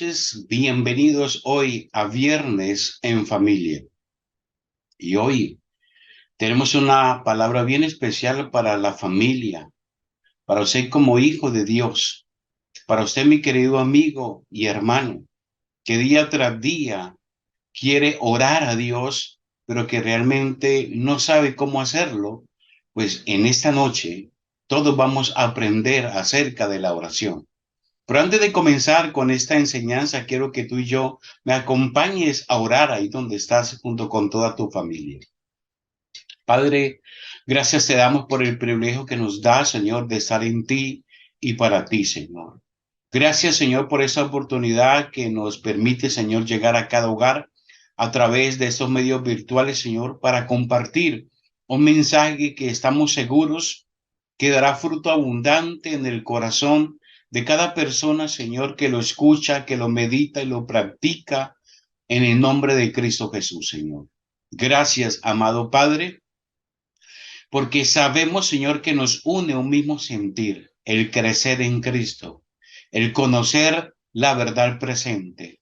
noches, bienvenidos hoy a Viernes en Familia. Y hoy tenemos una palabra bien especial para la familia, para usted como hijo de Dios, para usted mi querido amigo y hermano, que día tras día quiere orar a Dios, pero que realmente no sabe cómo hacerlo. Pues en esta noche todos vamos a aprender acerca de la oración. Pero antes de comenzar con esta enseñanza, quiero que tú y yo me acompañes a orar ahí donde estás junto con toda tu familia. Padre, gracias te damos por el privilegio que nos da, Señor, de estar en ti y para ti, Señor. Gracias, Señor, por esa oportunidad que nos permite, Señor, llegar a cada hogar a través de estos medios virtuales, Señor, para compartir un mensaje que estamos seguros que dará fruto abundante en el corazón de cada persona, Señor, que lo escucha, que lo medita y lo practica en el nombre de Cristo Jesús, Señor. Gracias, amado Padre, porque sabemos, Señor, que nos une un mismo sentir, el crecer en Cristo, el conocer la verdad presente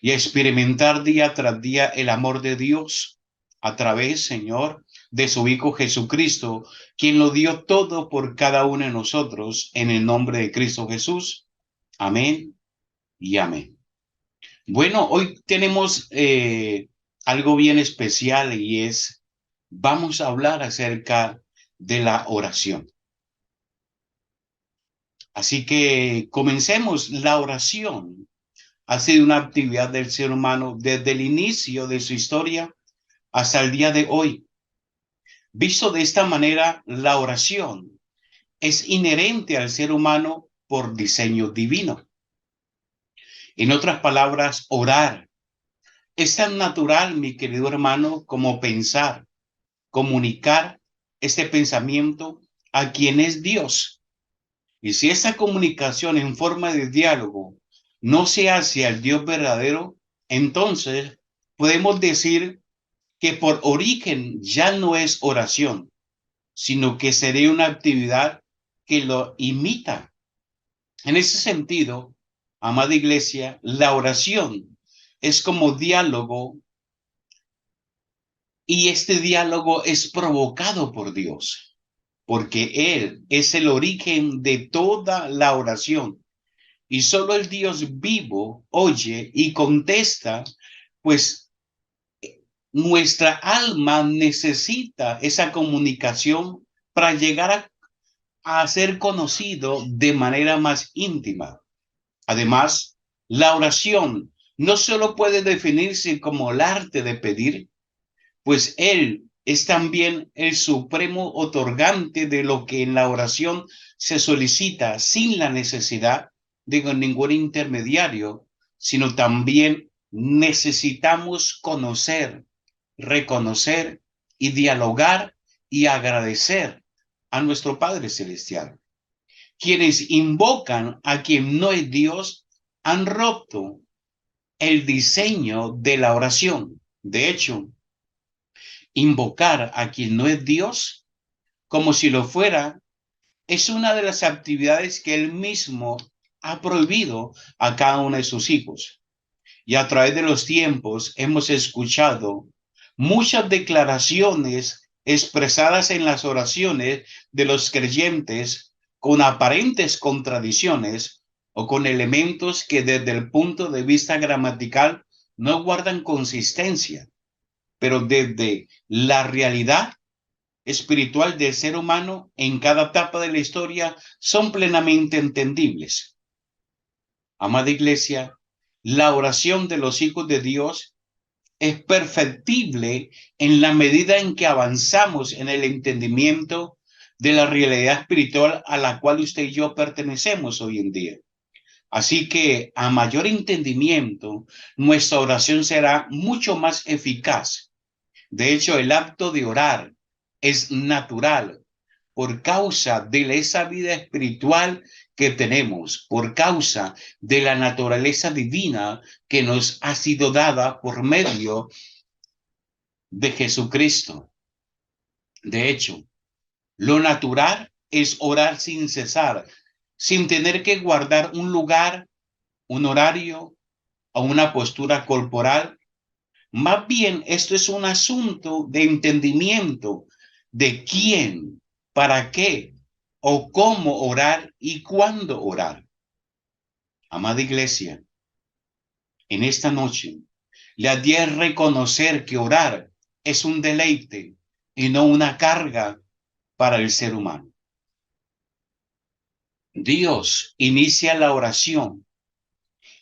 y experimentar día tras día el amor de Dios a través, Señor, de su Hijo Jesucristo, quien lo dio todo por cada uno de nosotros en el nombre de Cristo Jesús. Amén y amén. Bueno, hoy tenemos algo bien especial y vamos a hablar acerca de la oración. Así que comencemos. La oración ha sido una actividad del ser humano desde el inicio de su historia hasta el día de hoy. Visto de esta manera, la oración es inherente al ser humano por diseño divino. En otras palabras, orar es tan natural, mi querido hermano, como pensar, comunicar este pensamiento a quien es Dios. Y si esa comunicación en forma de diálogo no se hace al Dios verdadero, entonces podemos decir que por origen ya no es oración, sino que sería una actividad que lo imita. En ese sentido, amada iglesia, la oración es como diálogo y este diálogo es provocado por Dios, porque Él es el origen de toda la oración y solo el Dios vivo oye y contesta, pues nuestra alma necesita esa comunicación para llegar a ser conocido de manera más íntima. Además, la oración no solo puede definirse como el arte de pedir, pues Él es también el supremo otorgante de lo que en la oración se solicita sin la necesidad de ningún intermediario, sino también necesitamos conocer, reconocer y dialogar y agradecer a nuestro Padre Celestial. Quienes invocan a quien no es Dios han roto el diseño de la oración. De hecho, invocar a quien no es Dios como si lo fuera es una de las actividades que él mismo ha prohibido a cada uno de sus hijos. Y a través de los tiempos hemos escuchado muchas declaraciones expresadas en las oraciones de los creyentes con aparentes contradicciones o con elementos que desde el punto de vista gramatical no guardan consistencia, pero desde la realidad espiritual del ser humano en cada etapa de la historia son plenamente entendibles. Amada iglesia, la oración de los hijos de Dios es perfectible en la medida en que avanzamos en el entendimiento de la realidad espiritual a la cual usted y yo pertenecemos hoy en día. Así que a mayor entendimiento, nuestra oración será mucho más eficaz. De hecho, el acto de orar es natural por causa de esa vida espiritual que tenemos, por causa de la naturaleza divina que nos ha sido dada por medio de Jesucristo. De hecho, lo natural es orar sin cesar, sin tener que guardar un lugar, un horario a una postura corporal. Más bien, esto es un asunto de entendimiento de quién, para qué o cómo orar y cuándo orar. Amada iglesia, en esta noche, la idea es reconocer que orar es un deleite y no una carga para el ser humano. Dios inicia la oración.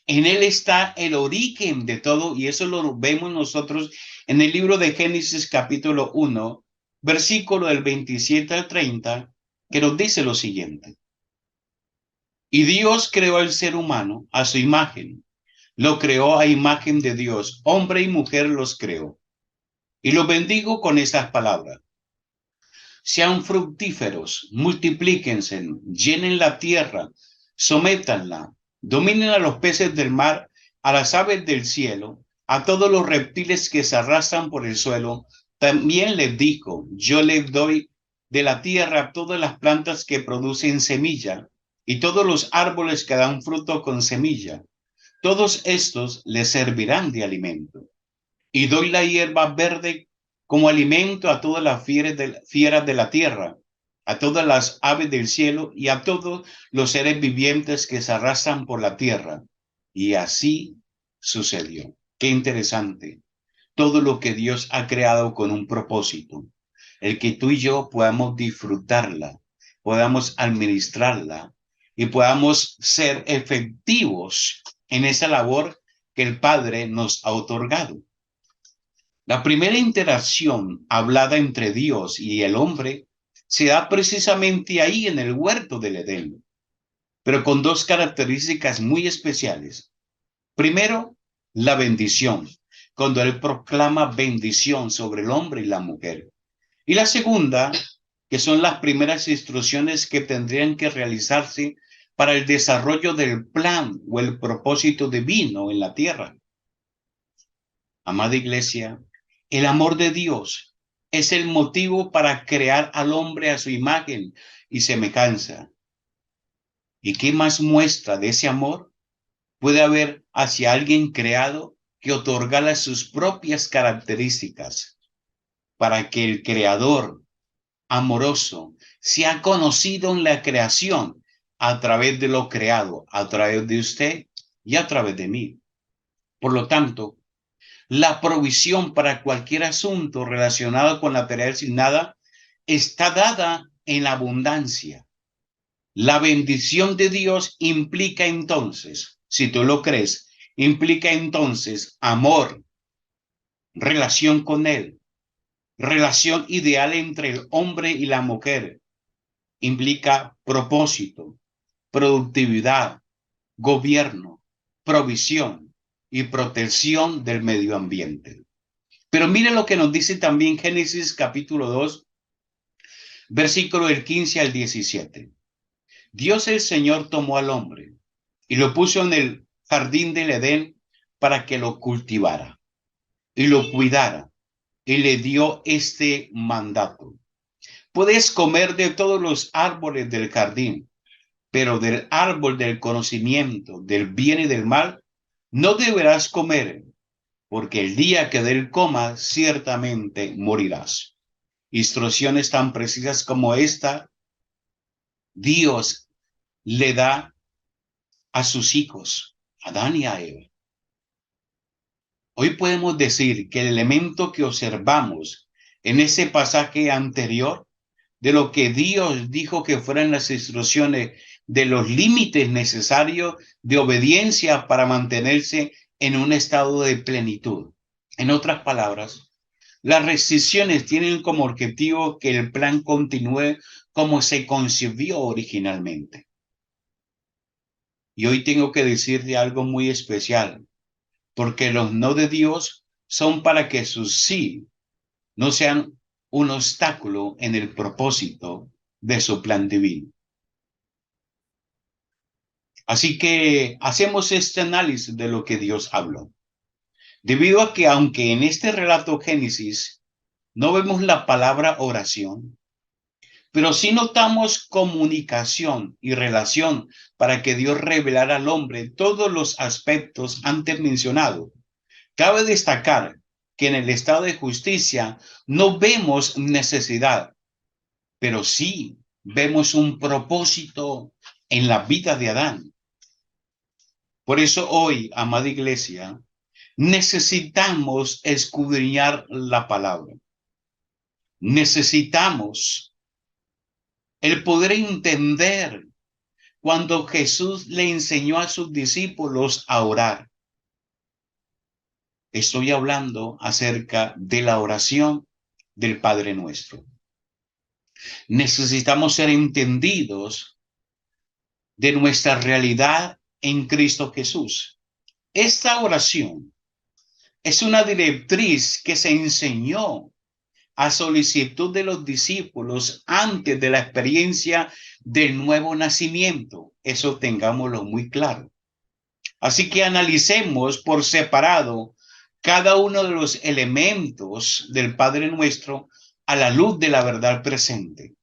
En él está el origen de todo y eso lo vemos nosotros en el libro de Génesis capítulo 1, versículo del 27 al 30, que nos dice lo siguiente. Y Dios creó al ser humano a su imagen. Lo creó a imagen de Dios. Hombre y mujer los creó. Y los bendigo con estas palabras. Sean fructíferos, multiplíquense, llenen la tierra, sométanla, dominen a los peces del mar, a las aves del cielo, a todos los reptiles que se arrastran por el suelo. También les digo, yo les doy de la tierra todas las plantas que producen semilla y todos los árboles que dan fruto con semilla. Todos estos les servirán de alimento. Y doy la hierba verde como alimento a todas las fieras de la tierra, a todas las aves del cielo y a todos los seres vivientes que se arrastran por la tierra. Y así sucedió. Qué interesante. Todo lo que Dios ha creado con un propósito. El que tú y yo podamos disfrutarla, podamos administrarla y podamos ser efectivos en esa labor que el Padre nos ha otorgado. La primera interacción hablada entre Dios y el hombre se da precisamente ahí en el huerto del Edén, pero con dos características muy especiales. Primero, la bendición, cuando él proclama bendición sobre el hombre y la mujer. Y la segunda, que son las primeras instrucciones que tendrían que realizarse para el desarrollo del plan o el propósito divino en la tierra. Amada iglesia, el amor de Dios es el motivo para crear al hombre a su imagen y semejanza. ¿Y qué más muestra de ese amor puede haber hacia alguien creado que otorgarle sus propias características para que el creador amoroso sea conocido en la creación a través de lo creado, a través de usted y a través de mí? Por lo tanto, la provisión para cualquier asunto relacionado con la tarea asignada está dada en abundancia. La bendición de Dios implica entonces, si tú lo crees, implica entonces amor, relación con Él, relación ideal entre el hombre y la mujer, implica propósito, productividad, gobierno, provisión y protección del medio ambiente. Pero mire lo que nos dice también Génesis capítulo 2, versículo del 15 al 17. Dios el Señor tomó al hombre y lo puso en el jardín del Edén para que lo cultivara y lo cuidara y le dio este mandato. Puedes comer de todos los árboles del jardín, pero del árbol del conocimiento, del bien y del mal, no deberás comer, porque el día que de él comas, ciertamente morirás. Instrucciones tan precisas como esta, Dios le da a sus hijos, a Adán y a Eva. Hoy podemos decir que el elemento que observamos en ese pasaje anterior de lo que Dios dijo que fueran las instrucciones de los límites necesarios de obediencia para mantenerse en un estado de plenitud. En otras palabras, las restricciones tienen como objetivo que el plan continúe como se concibió originalmente. Y hoy tengo que decirle algo muy especial, porque los no de Dios son para que sus sí no sean un obstáculo en el propósito de su plan divino. Así que hacemos este análisis de lo que Dios habló. Debido a que aunque en este relato Génesis no vemos la palabra oración, Pero sí notamos comunicación y relación para que Dios revelara al hombre todos los aspectos antes mencionados. Cabe destacar que en el estado de justicia no vemos necesidad, pero sí vemos un propósito en la vida de Adán. Por eso hoy, amada iglesia, necesitamos escudriñar la palabra. Necesitamos el poder entender cuando Jesús le enseñó a sus discípulos a orar. Estoy hablando acerca de la oración del Padre Nuestro. Necesitamos ser entendidos de nuestra realidad en Cristo Jesús. Esta oración es una directriz que se enseñó a solicitud de los discípulos antes de la experiencia del nuevo nacimiento. Eso tengámoslo muy claro. Así que analicemos por separado cada uno de los elementos del Padre Nuestro a la luz de la verdad presente.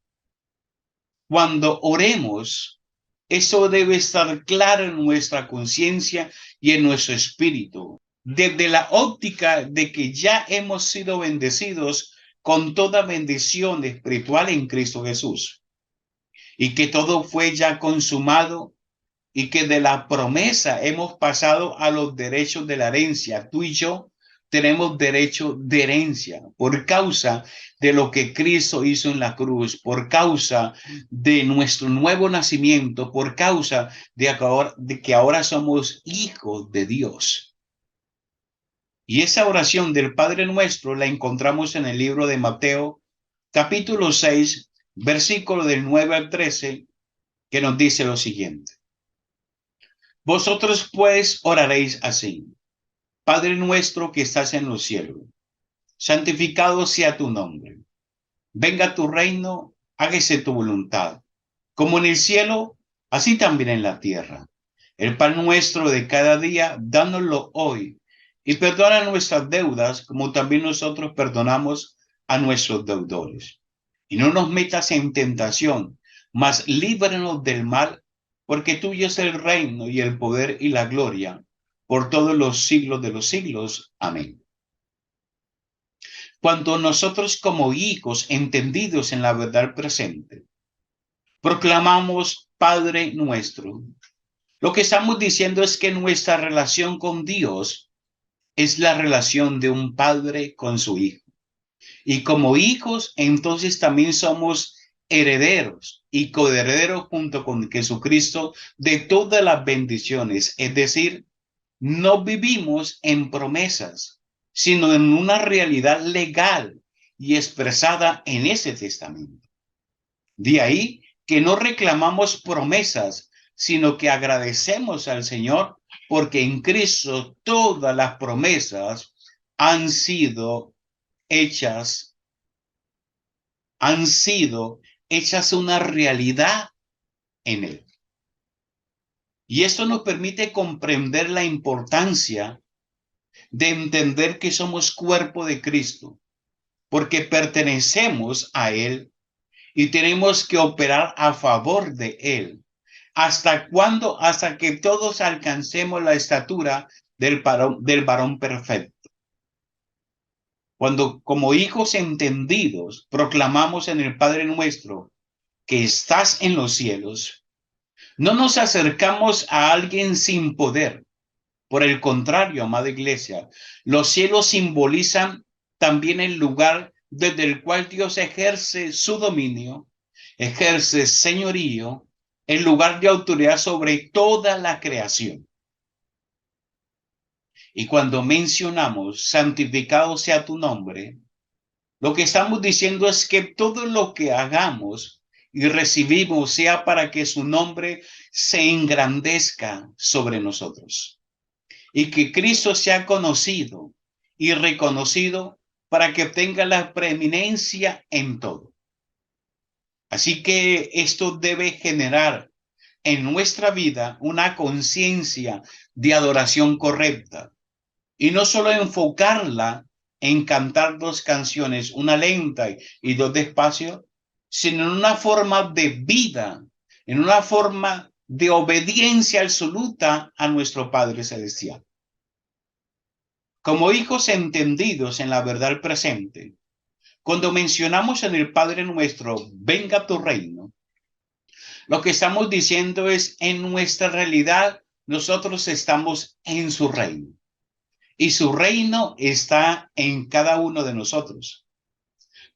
Cuando oremos, eso debe estar claro en nuestra conciencia y en nuestro espíritu, desde la óptica de que ya hemos sido bendecidos con toda bendición espiritual en Cristo Jesús, y que todo fue ya consumado, y que de la promesa hemos pasado a los derechos de la herencia. Tú y yo tenemos derecho de herencia por causa de lo que Cristo hizo en la cruz, por causa de nuestro nuevo nacimiento, por causa de que ahora somos hijos de Dios. Y esa oración del Padre Nuestro la encontramos en el libro de Mateo, capítulo 6, versículo del 9 al 13, que nos dice lo siguiente. Vosotros pues oraréis así: Padre nuestro que estás en los cielos, santificado sea tu nombre. Venga tu reino, hágase tu voluntad, como en el cielo, así también en la tierra. El pan nuestro de cada día, dánoslo hoy, y perdona nuestras deudas, como también nosotros perdonamos a nuestros deudores. Y no nos metas en tentación, mas líbranos del mal, porque tuyo es el reino y el poder y la gloria, por todos los siglos de los siglos. Amén. Cuando nosotros como hijos entendidos en la verdad presente, proclamamos Padre nuestro, lo que estamos diciendo es que nuestra relación con Dios es la relación de un padre con su hijo. Y como hijos, entonces también somos herederos y coherederos junto con Jesucristo de todas las bendiciones. Es decir, no vivimos en promesas, sino en una realidad legal y expresada en ese testamento. De ahí que no reclamamos promesas, sino que agradecemos al Señor porque en Cristo todas las promesas han sido hechas, una realidad en Él. Y esto nos permite comprender la importancia de entender que somos cuerpo de Cristo, porque pertenecemos a Él y tenemos que operar a favor de Él. ¿Hasta cuándo? Hasta que todos alcancemos la estatura del varón perfecto. Cuando como hijos entendidos proclamamos en el Padre Nuestro que estás en los cielos, no nos acercamos a alguien sin poder. Por el contrario, amada iglesia, los cielos simbolizan también el lugar desde el cual Dios ejerce su dominio, ejerce señorío, el lugar de autoridad sobre toda la creación. Y cuando mencionamos santificado sea tu nombre, lo que estamos diciendo es que todo lo que hagamos y recibimos sea para que su nombre se engrandezca sobre nosotros y que Cristo sea conocido y reconocido para que tenga la preeminencia en todo. Así que esto debe generar en nuestra vida una conciencia de adoración correcta y no solo enfocarla en cantar dos canciones, una lenta y dos despacio, sino en una forma de vida, en una forma de obediencia absoluta a nuestro Padre Celestial. Como hijos entendidos en la verdad presente, cuando mencionamos en el Padre Nuestro, venga tu reino, lo que estamos diciendo es, en nuestra realidad, nosotros estamos en su reino y su reino está en cada uno de nosotros.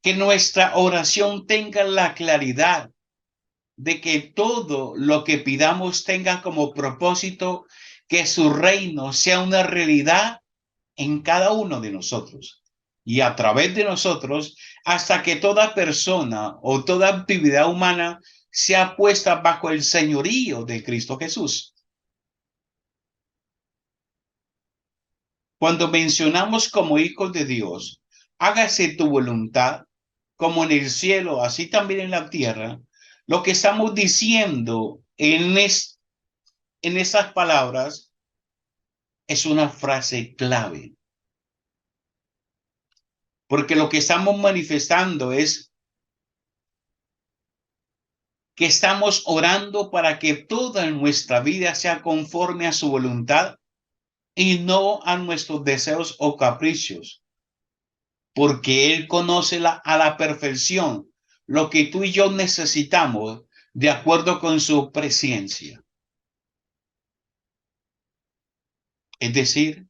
Que nuestra oración tenga la claridad de que todo lo que pidamos tenga como propósito que su reino sea una realidad en cada uno de nosotros y a través de nosotros hasta que toda persona o toda actividad humana sea puesta bajo el señorío de Cristo Jesús. Cuando mencionamos como hijos de Dios, hágase tu voluntad como en el cielo, así también en la tierra, lo que estamos diciendo en esas palabras es una frase clave, porque lo que estamos manifestando es que estamos orando para que toda nuestra vida sea conforme a su voluntad y no a nuestros deseos o capricios, porque Él conoce a la perfección lo que tú y yo necesitamos de acuerdo con su presencia. Es decir,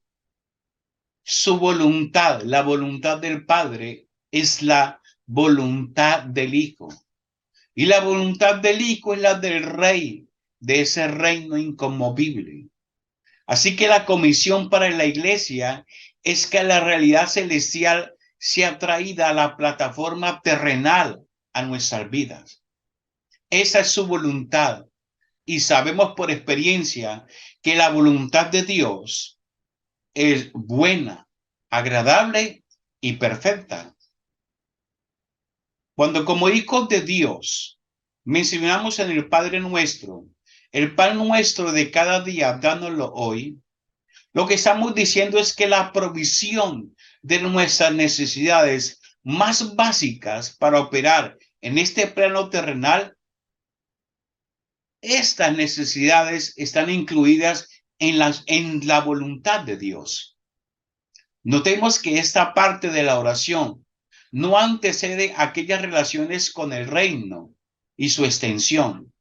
su voluntad, la voluntad del Padre, es la voluntad del Hijo. Y la voluntad del Hijo es la del Rey, de ese reino inconmovible. Así que la comisión para la iglesia es que la realidad celestial sea traída a la plataforma terrenal a nuestras vidas. Esa es su voluntad. Y sabemos por experiencia que la voluntad de Dios es buena, agradable y perfecta. Cuando como hijos de Dios mencionamos en el Padre Nuestro, el pan nuestro de cada día, dándolo hoy, lo que estamos diciendo es que la provisión de nuestras necesidades más básicas para operar en este plano terrenal, estas necesidades están incluidas en la voluntad de Dios. Notemos que esta parte de la oración no antecede aquellas relaciones con el reino y su extensión,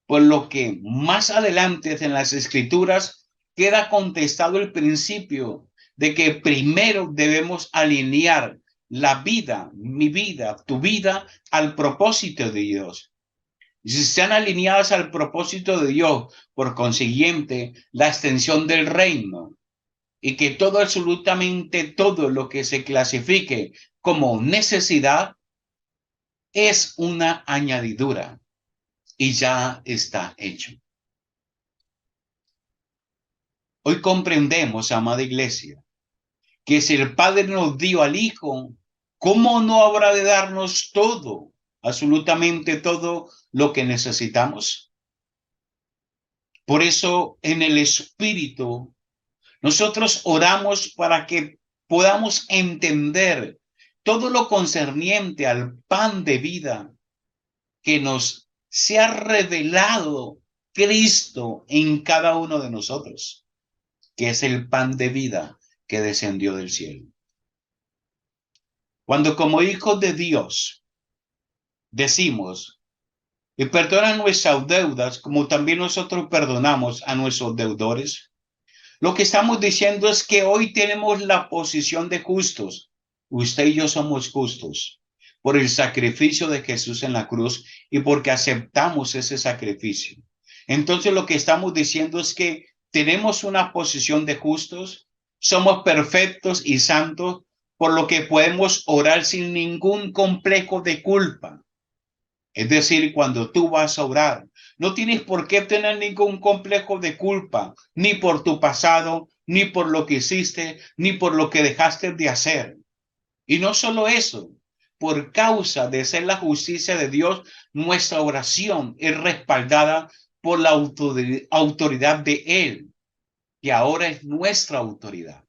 por lo que más adelante en las escrituras queda contestado el principio de que primero debemos alinear la vida, mi vida, tu vida, al propósito de Dios. Y si están alineadas al propósito de Dios, por consiguiente, la extensión del reino y que todo, absolutamente todo lo que se clasifique como necesidad es una añadidura y ya está hecho. Hoy comprendemos, amada iglesia, que si el Padre nos dio al Hijo, ¿cómo no habrá de darnos todo, absolutamente todo lo que necesitamos? Por eso, en el Espíritu, nosotros oramos para que podamos entender todo lo concerniente al pan de vida que nos se ha revelado Cristo en cada uno de nosotros, que es el pan de vida que descendió del cielo. Cuando como hijos de Dios decimos, y perdona nuestras deudas, como también nosotros perdonamos a nuestros deudores, lo que estamos diciendo es que hoy tenemos la posición de justos. Usted y yo somos justos por el sacrificio de Jesús en la cruz y porque aceptamos ese sacrificio. Entonces lo que estamos diciendo es que tenemos una posición de justos, somos perfectos y santos, por lo que podemos orar sin ningún complejo de culpa. Es decir, cuando tú vas a orar, no tienes por qué tener ningún complejo de culpa, ni por tu pasado, ni por lo que hiciste, ni por lo que dejaste de hacer. Y no solo eso, por causa de ser la justicia de Dios, nuestra oración es respaldada por la autoridad de Él, que ahora es nuestra autoridad.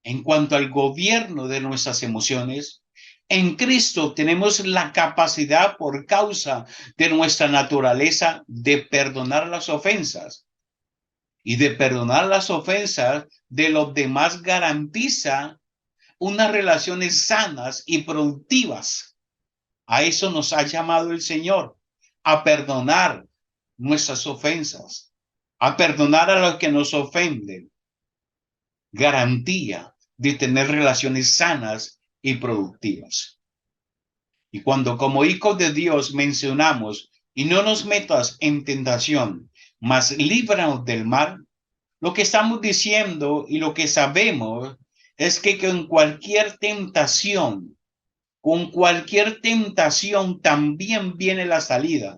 En cuanto al gobierno de nuestras emociones, En Cristo tenemos la capacidad por causa de nuestra naturaleza de perdonar las ofensas. Y de perdonar las ofensas de los demás garantiza unas relaciones sanas y productivas. A eso nos ha llamado el Señor, a perdonar nuestras ofensas, a perdonar a los que nos ofenden. Garantía de tener relaciones sanas y productivas. Y cuando como hijos de Dios mencionamos, y no nos metas en tentación, mas líbranos del mal, lo que estamos diciendo y lo que sabemos es que con cualquier tentación también viene la salida.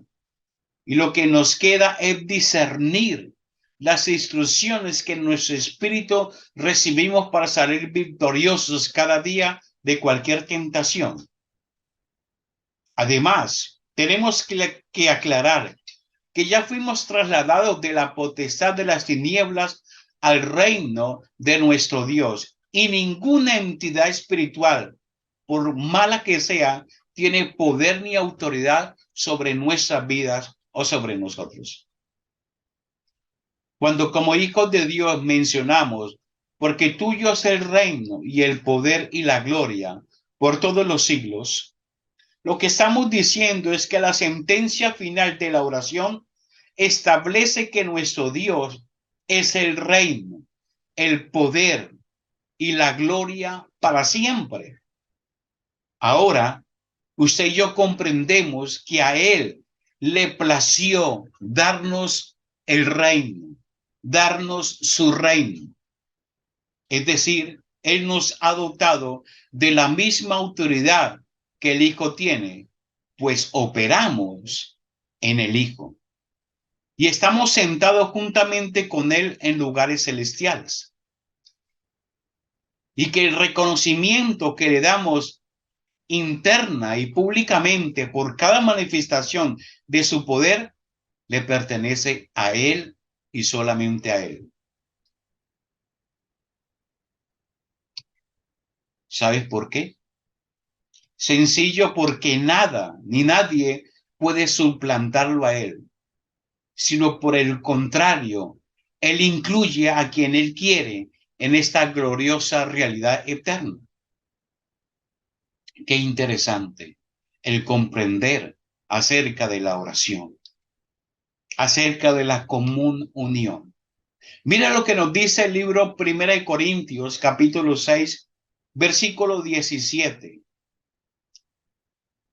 Y lo que nos queda es discernir las instrucciones que en nuestro espíritu recibimos para salir victoriosos cada día de cualquier tentación. Además, tenemos que aclarar que ya fuimos trasladados de la potestad de las tinieblas al reino de nuestro Dios. Y ninguna entidad espiritual, por mala que sea, tiene poder ni autoridad sobre nuestras vidas o sobre nosotros. Cuando como hijos de Dios mencionamos, porque tuyo es el reino y el poder y la gloria por todos los siglos, lo que estamos diciendo es que la sentencia final de la oración establece que nuestro Dios es el reino, el poder y la gloria para siempre. Ahora, usted y yo comprendemos que a Él le plació darnos el reino, darnos su reino. Es decir, Él nos ha dotado de la misma autoridad que el Hijo tiene, pues operamos en el Hijo. Y estamos sentados juntamente con Él en lugares celestiales. Y que el reconocimiento que le damos interna y públicamente por cada manifestación de su poder le pertenece a Él y solamente a Él. ¿Sabes por qué? Sencillo, porque nada ni nadie puede suplantarlo a Él, sino por el contrario, Él incluye a quien Él quiere en esta gloriosa realidad eterna. Qué interesante el comprender acerca de la oración, acerca de la común unión. Mira lo que nos dice el libro 1 Corintios, capítulo 6, versículo 17.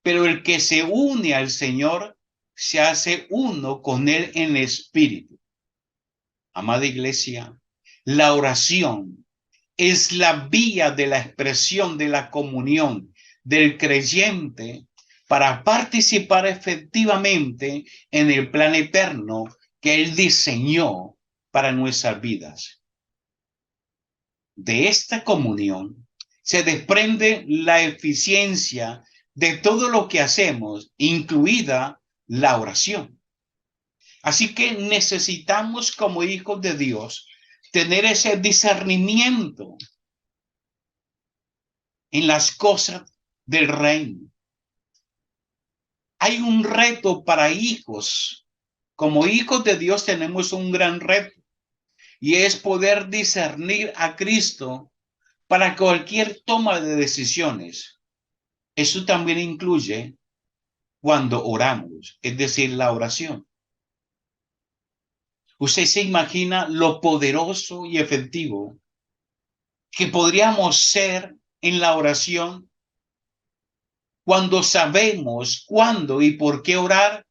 Pero el que se une al Señor se hace uno con Él en espíritu. Amada iglesia, la oración es la vía de la expresión de la comunión del creyente para participar efectivamente en el plan eterno que Él diseñó para nuestras vidas. De esta comunión se desprende la eficiencia de todo lo que hacemos, incluida la oración. Así que necesitamos como hijos de Dios tener ese discernimiento en las cosas del reino. Hay un reto para hijos. Como hijos de Dios tenemos un gran reto y es poder discernir a Cristo para cualquier toma de decisiones. Eso también incluye cuando oramos, es decir, la oración. Usted se imagina lo poderoso y efectivo que podríamos ser en la oración cuando sabemos cuándo y por qué orar,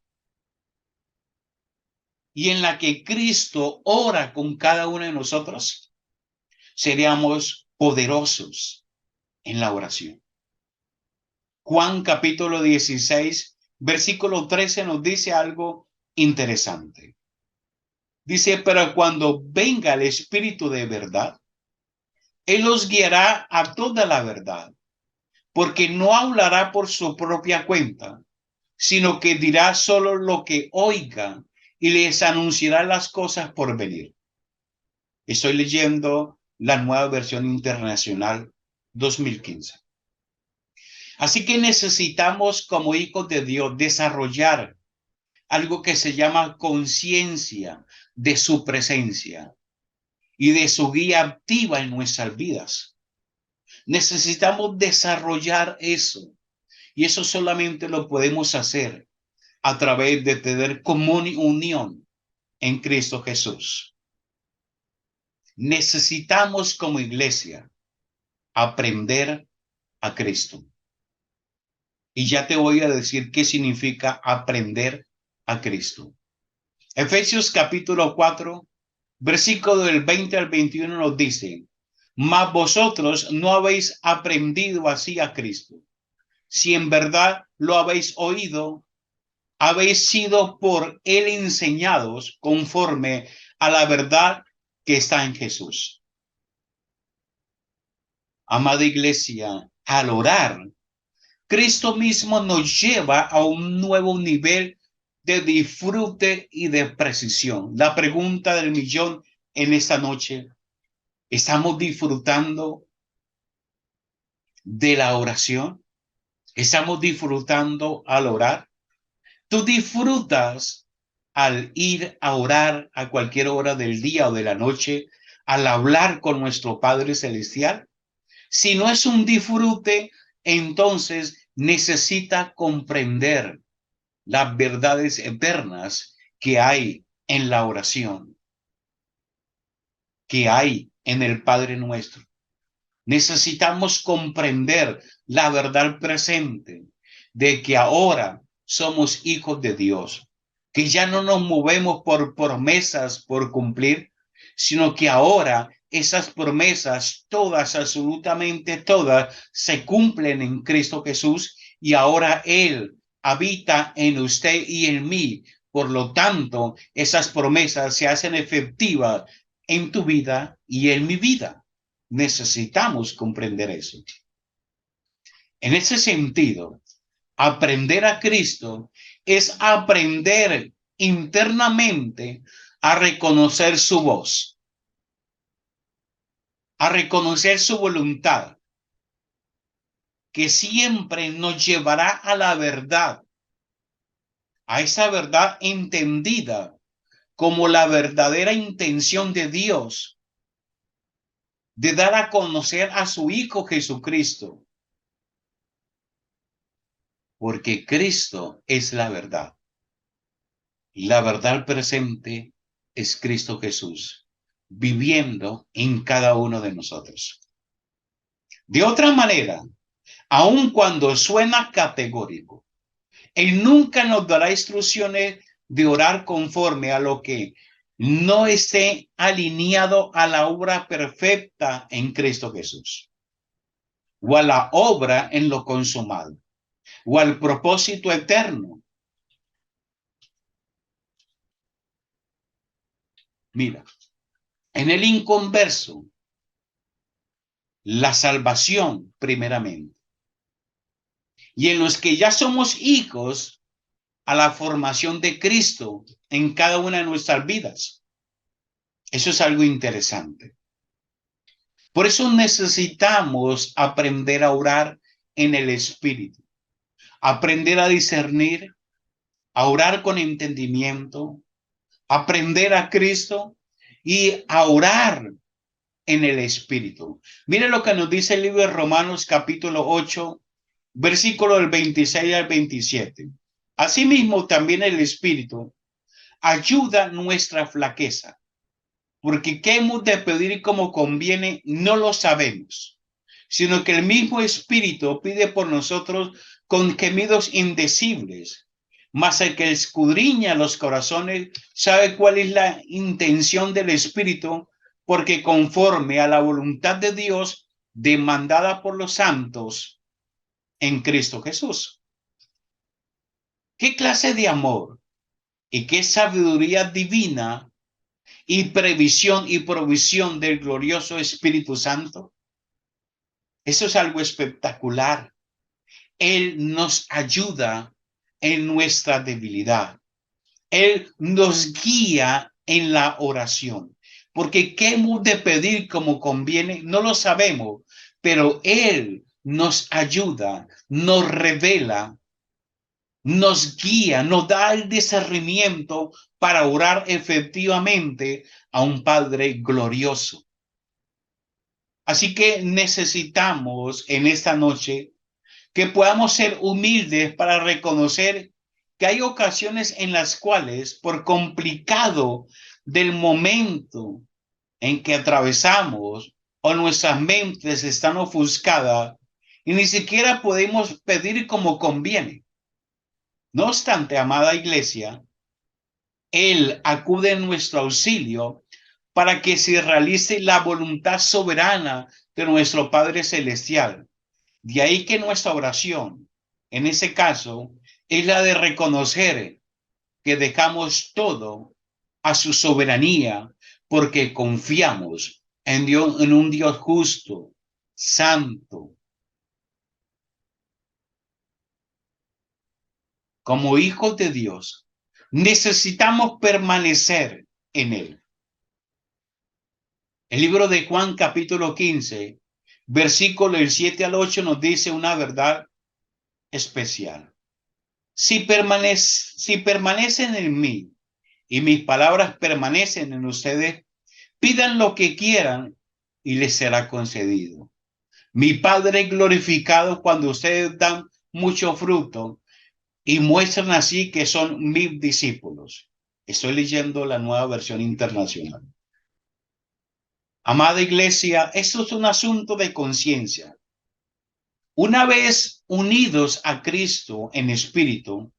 y en la que Cristo ora con cada uno de nosotros. Seríamos poderosos en la oración. Juan capítulo 16, versículo 13 nos dice algo interesante. Dice, pero cuando venga el Espíritu de verdad, Él os guiará a toda la verdad, porque no hablará por su propia cuenta, sino que dirá solo lo que oiga y les anunciará las cosas por venir. Estoy leyendo la Nueva Versión Internacional 2015. Así que necesitamos como hijos de Dios desarrollar algo que se llama conciencia de su presencia y de su guía activa en nuestras vidas. Necesitamos desarrollar eso y eso solamente lo podemos hacer a través de tener unión en Cristo Jesús. Necesitamos como iglesia aprender a Cristo. Y ya te voy a decir qué significa aprender a Cristo. Efesios capítulo 4, versículo del 20 al 21 nos dice: mas vosotros no habéis aprendido así a Cristo. Si en verdad lo habéis oído, habéis sido por él enseñados conforme a la verdad que está en Jesús. Amada iglesia, al orar, Cristo mismo nos lleva a un nuevo nivel de disfrute y de precisión. La pregunta del millón en esta noche: ¿estamos disfrutando de la oración? ¿Estamos disfrutando al orar? ¿Tú disfrutas al ir a orar a cualquier hora del día o de la noche, al hablar con nuestro Padre Celestial? Si no es un disfrute, entonces necesita comprender las verdades eternas que hay en la oración, que hay en el Padre Nuestro. Necesitamos comprender la verdad presente de que ahora somos hijos de Dios, que ya no nos movemos por promesas por cumplir, sino que ahora esas promesas, todas, absolutamente todas, se cumplen en Cristo Jesús y ahora Él habita en usted y en mí. Por lo tanto, esas promesas se hacen efectivas en tu vida y en mi vida. Necesitamos comprender eso. En ese sentido, aprender a Cristo es aprender internamente a reconocer su voz, a reconocer su voluntad, que siempre nos llevará a la verdad, a esa verdad entendida como la verdadera intención de Dios de dar a conocer a su Hijo Jesucristo, porque Cristo es la verdad. Y la verdad presente es Cristo Jesús, viviendo en cada uno de nosotros. De otra manera, aun cuando suena categórico, Él nunca nos dará instrucciones de orar conforme a lo que no esté alineado a la obra perfecta en Cristo Jesús, o a la obra en lo consumado, o al propósito eterno. Mira, en el inconverso, la salvación primeramente. Y en los que ya somos hijos, a la formación de Cristo en cada una de nuestras vidas. Eso es algo interesante. Por eso necesitamos aprender a orar en el Espíritu, aprender a discernir, a orar con entendimiento, aprender a Cristo y a orar en el Espíritu. Mire lo que nos dice el libro de Romanos capítulo 8, versículo del 26 al 27. Asimismo, también el Espíritu ayuda nuestra flaqueza, porque qué hemos de pedir como conviene no lo sabemos, sino que el mismo Espíritu pide por nosotros con gemidos indecibles. Mas el que escudriña los corazones sabe cuál es la intención del Espíritu, porque conforme a la voluntad de Dios demandada por los santos en Cristo Jesús. ¿Qué clase de amor y qué sabiduría divina y previsión y provisión del glorioso Espíritu Santo? Eso es algo espectacular. Él nos ayuda en nuestra debilidad. Él nos guía en la oración. Porque qué hemos de pedir como conviene, no lo sabemos, pero Él nos ayuda, nos revela, nos guía, nos da el discernimiento para orar efectivamente a un Padre glorioso. Así que necesitamos en esta noche que podamos ser humildes para reconocer que hay ocasiones en las cuales, por complicado del momento en que atravesamos o nuestras mentes están ofuscadas y ni siquiera podemos pedir como conviene. No obstante, amada iglesia, Él acude en nuestro auxilio para que se realice la voluntad soberana de nuestro Padre Celestial. De ahí que nuestra oración, en ese caso, es la de reconocer que dejamos todo a su soberanía porque confiamos en Dios, en un Dios justo, santo. Como hijos de Dios, necesitamos permanecer en Él. El libro de Juan, capítulo 15, versículo del 7 al 8, nos dice una verdad especial. Si permanecen en mí y mis palabras permanecen en ustedes, pidan lo que quieran y les será concedido. Mi Padre es glorificado cuando ustedes dan mucho fruto y muestran así que son mis discípulos. Estoy leyendo la Nueva Versión Internacional. Amada iglesia, esto es un asunto de conciencia. Una vez unidos a Cristo en espíritu,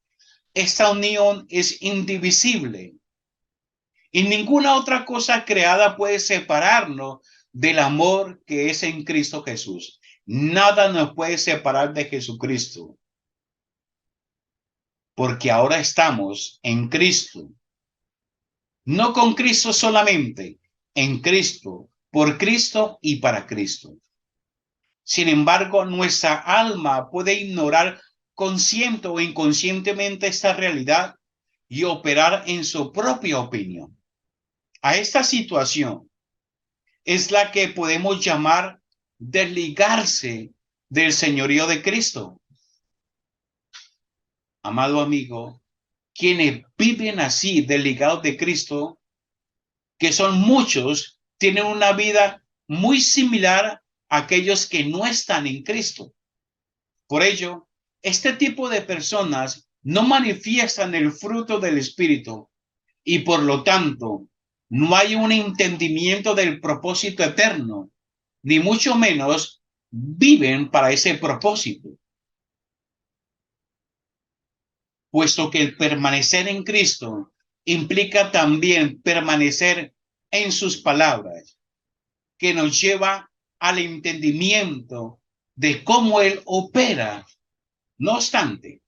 esta unión es indivisible y ninguna otra cosa creada puede separarnos del amor que es en Cristo Jesús. Nada nos puede separar de Jesucristo, porque ahora estamos en Cristo. No con Cristo solamente, en Cristo, por Cristo y para Cristo. Sin embargo, nuestra alma puede ignorar consciente o inconscientemente esta realidad y operar en su propia opinión. A esta situación es la que podemos llamar desligarse del señorío de Cristo. Amado amigo, quienes viven así, desligados de Cristo, que son muchos, tienen una vida muy similar a aquellos que no están en Cristo. Por ello, este tipo de personas no manifiestan el fruto del Espíritu y por lo tanto no hay un entendimiento del propósito eterno, ni mucho menos viven para ese propósito. Puesto que el permanecer en Cristo implica también permanecer en sus palabras, que nos lleva al entendimiento de cómo Él opera. No obstante,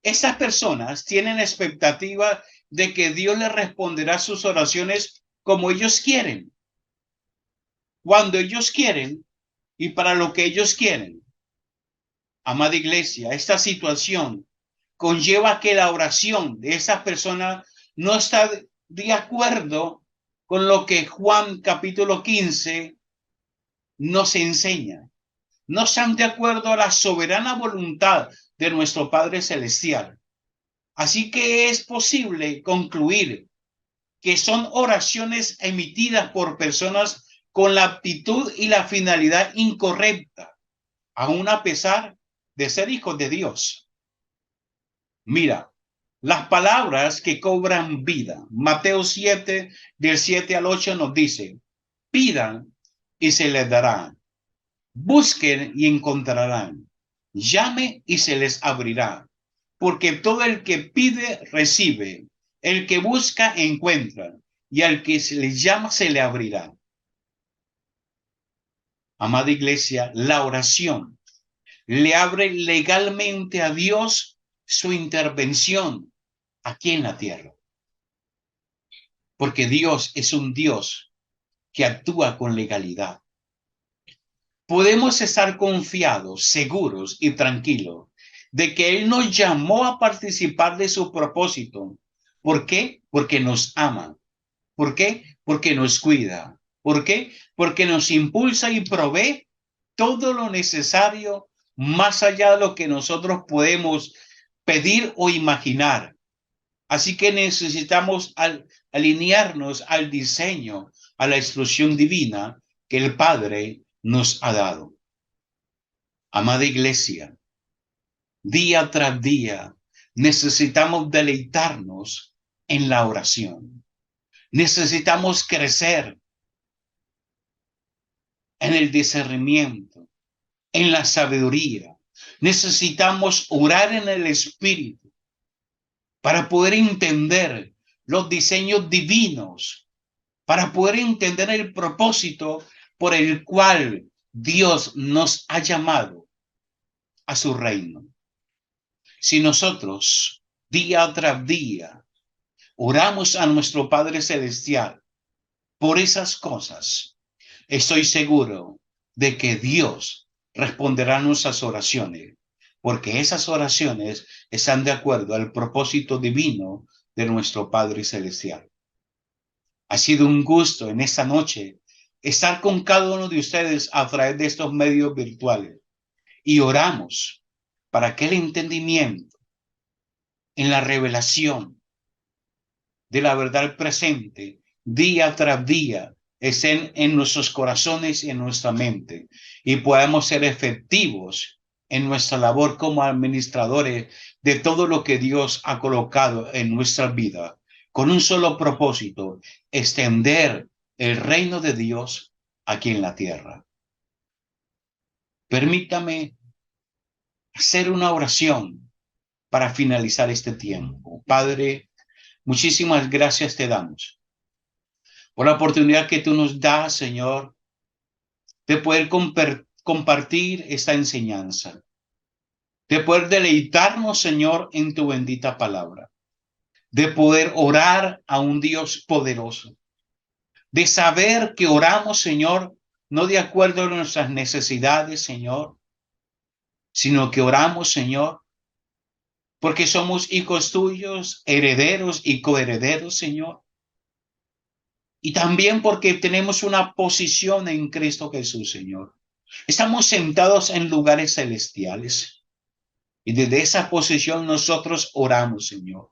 estas personas tienen expectativa de que Dios les responderá sus oraciones como ellos quieren, cuando ellos quieren y para lo que ellos quieren. Amada iglesia, esta situación conlleva que la oración de esas personas no está de acuerdo con lo que Juan capítulo 15 nos enseña. No están de acuerdo a la soberana voluntad de nuestro Padre Celestial. Así que es posible concluir que son oraciones emitidas por personas con la actitud y la finalidad incorrecta, aun a pesar de ser hijos de Dios. Mira, las palabras que cobran vida. Mateo 7, del 7 al 8 nos dice, pidan y se les dará. Busquen y encontrarán. Llame y se les abrirá. Porque todo el que pide, recibe. El que busca, encuentra. Y al que se le llama, se le abrirá. Amada iglesia, la oración le abre legalmente a Dios su intervención aquí en la tierra. Porque Dios es un Dios que actúa con legalidad. Podemos estar confiados, seguros y tranquilos de que Él nos llamó a participar de su propósito. ¿Por qué? Porque nos ama. ¿Por qué? Porque nos cuida. ¿Por qué? Porque nos impulsa y provee todo lo necesario más allá de lo que nosotros podemos pedir o imaginar. Así que necesitamos alinearnos al diseño, a la instrucción divina que el Padre nos ha dado. Amada iglesia, día tras día necesitamos deleitarnos en la oración. Necesitamos crecer en el discernimiento, en la sabiduría. Necesitamos orar en el Espíritu para poder entender los diseños divinos, para poder entender el propósito por el cual Dios nos ha llamado a su reino. Si nosotros día tras día oramos a nuestro Padre Celestial por esas cosas, estoy seguro de que Dios responderá a nuestras oraciones, porque esas oraciones están de acuerdo al propósito divino de nuestro Padre Celestial. Ha sido un gusto en esta noche estar con cada uno de ustedes a través de estos medios virtuales y oramos para que el entendimiento en la revelación de la verdad presente día tras día estén en nuestros corazones y en nuestra mente y podamos ser efectivos en nuestra labor como administradores de todo lo que Dios ha colocado en nuestra vida con un solo propósito: extender el reino de Dios aquí en la tierra. Permítame hacer una oración para finalizar este tiempo. Padre, muchísimas gracias te damos por la oportunidad que tú nos das, Señor, de poder compartir esta enseñanza, de poder deleitarnos, Señor, en tu bendita palabra, de poder orar a un Dios poderoso, de saber que oramos, Señor, no de acuerdo a nuestras necesidades, Señor, sino que oramos, Señor, porque somos hijos tuyos, herederos y coherederos, Señor. Y también porque tenemos una posición en Cristo Jesús, Señor. Estamos sentados en lugares celestiales. Y desde esa posición nosotros oramos, Señor,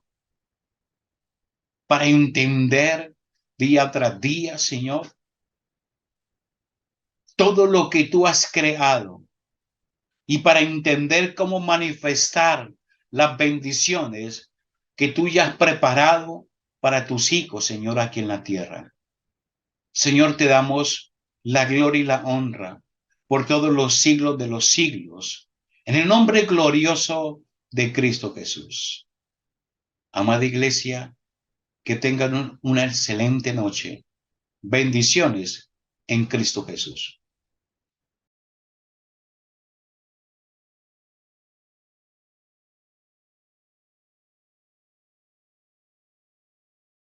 para entender día tras día, Señor, todo lo que tú has creado y para entender cómo manifestar las bendiciones que tú ya has preparado para tus hijos, Señor, aquí en la tierra. Señor, te damos la gloria y la honra por todos los siglos de los siglos, en el nombre glorioso de Cristo Jesús. Amada iglesia, que tengan una excelente noche. Bendiciones en Cristo Jesús.